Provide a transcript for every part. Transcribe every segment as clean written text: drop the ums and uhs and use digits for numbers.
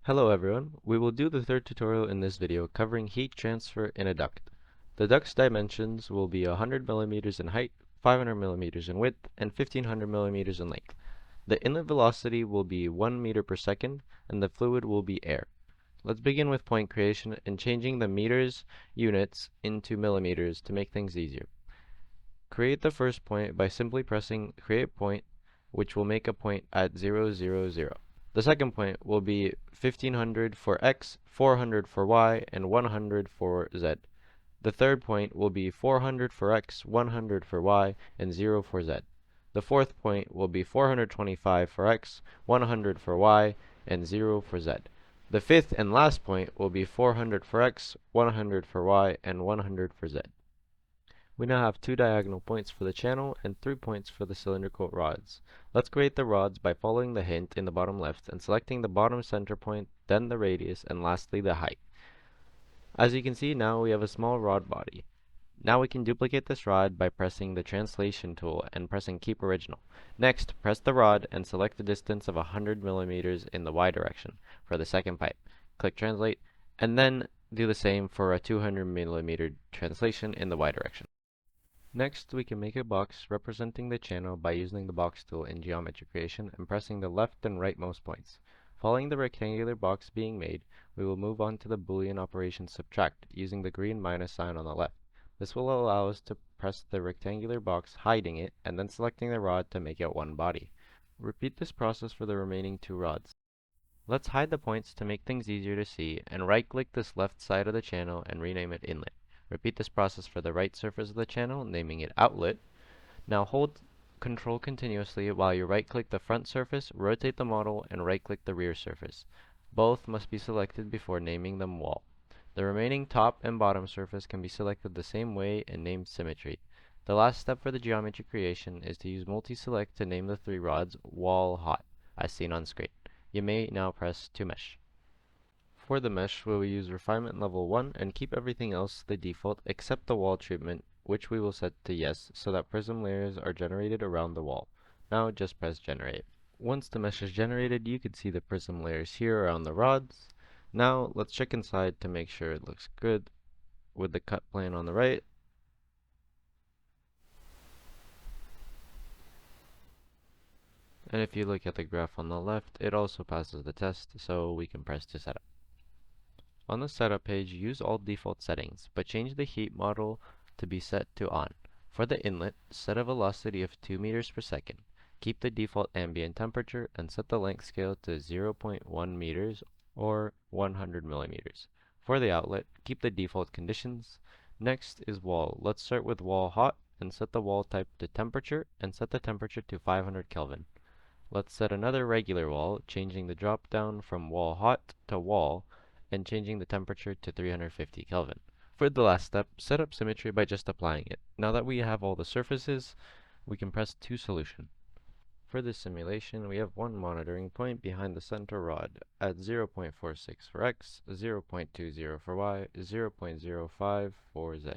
Hello everyone, we will do the third tutorial in this video covering heat transfer in a duct. The duct's dimensions will be 100 millimeters in height, 500 millimeters in width, and 1500 millimeters in length. The inlet velocity will be 1 meter per second, and the fluid will be air. Let's begin with point creation and changing the meters units into millimeters to make things easier. Create the first point by simply pressing create point, which will make a point at 0, 0, 0. The second point will be 1500 for x, 400 for y, and 100 for z. The third point will be 400 for x, 100 for y, and 0 for z. The fourth point will be 425 for x, 100 for y, and 0 for z. The fifth and last point will be 400 for x, 100 for y, and 100 for z. We now have 2 diagonal points for the channel and 3 points for the cylindrical rods. Let's create the rods by following the hint in the bottom left and selecting the bottom center point, then the radius, and lastly the height. As you can see, now we have a small rod body. Now we can duplicate this rod by pressing the translation tool and pressing keep original. Next, press the rod and select the distance of 100 millimeters in the y direction for the second pipe. Click translate, and then do the same for a 200 millimeter translation in the y direction. Next, we can make a box representing the channel by using the box tool in geometry creation and pressing the left and rightmost points. Following the rectangular box being made, we will move on to the Boolean operation subtract using the green minus sign on the left. This will allow us to press the rectangular box hiding it and then selecting the rod to make it one body. Repeat this process for the remaining 2 rods. Let's hide the points to make things easier to see and right-click this left side of the channel and rename it inlet. Repeat this process for the right surface of the channel, naming it outlet. Now hold Control continuously while you right-click the front surface, rotate the model, and right-click the rear surface. Both must be selected before naming them wall. The remaining top and bottom surface can be selected the same way and named symmetry. The last step for the geometry creation is to use multi-select to name the 3 rods wall hot, as seen on screen. You may now press to mesh. For the mesh, we will use refinement level 1 and keep everything else the default except the wall treatment, which we will set to yes so that prism layers are generated around the wall. Now just press generate. Once the mesh is generated, you can see the prism layers here around the rods. Now let's check inside to make sure it looks good with the cut plane on the right. And if you look at the graph on the left, it also passes the test, so we can press to setup. On the setup page, use all default settings, but change the heat model to be set to on. For the inlet, set a velocity of 2 meters per second. Keep the default ambient temperature and set the length scale to 0.1 meters or 100 millimeters. For the outlet, keep the default conditions. Next is wall. Let's start with wall hot and set the wall type to temperature and set the temperature to 500 Kelvin. Let's set another regular wall, changing the drop down from wall hot to wall and changing the temperature to 350 Kelvin. For the last step, set up symmetry by just applying it. Now that we have all the surfaces, we can press to solution. For this simulation, we have one monitoring point behind the center rod at 0.46 for x, 0.20 for y, 0.05 for z.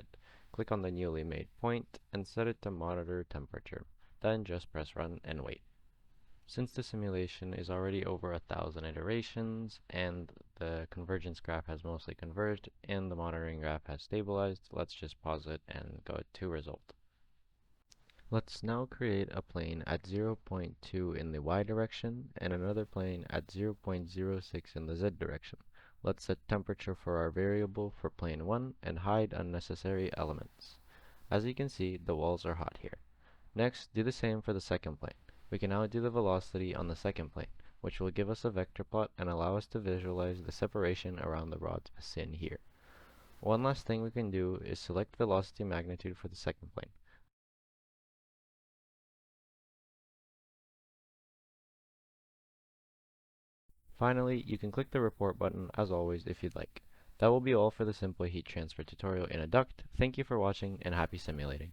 Click on the newly made point and set it to monitor temperature. Then just press run and wait. Since the simulation is already over 1,000 iterations and the convergence graph has mostly converged and the monitoring graph has stabilized, let's just pause it and go to result. Let's now create a plane at 0.2 in the y direction and another plane at 0.06 in the z direction. Let's set temperature for our variable for plane 1 and hide unnecessary elements. As you can see, the walls are hot here. Next, do the same for the second plane. We can now do the velocity on the second plane, which will give us a vector plot and allow us to visualize the separation around the rods as seen here. One last thing we can do is select velocity magnitude for the second plane. Finally, you can click the report button as always if you'd like. That will be all for the simple heat transfer tutorial in a duct. Thank you for watching and happy simulating.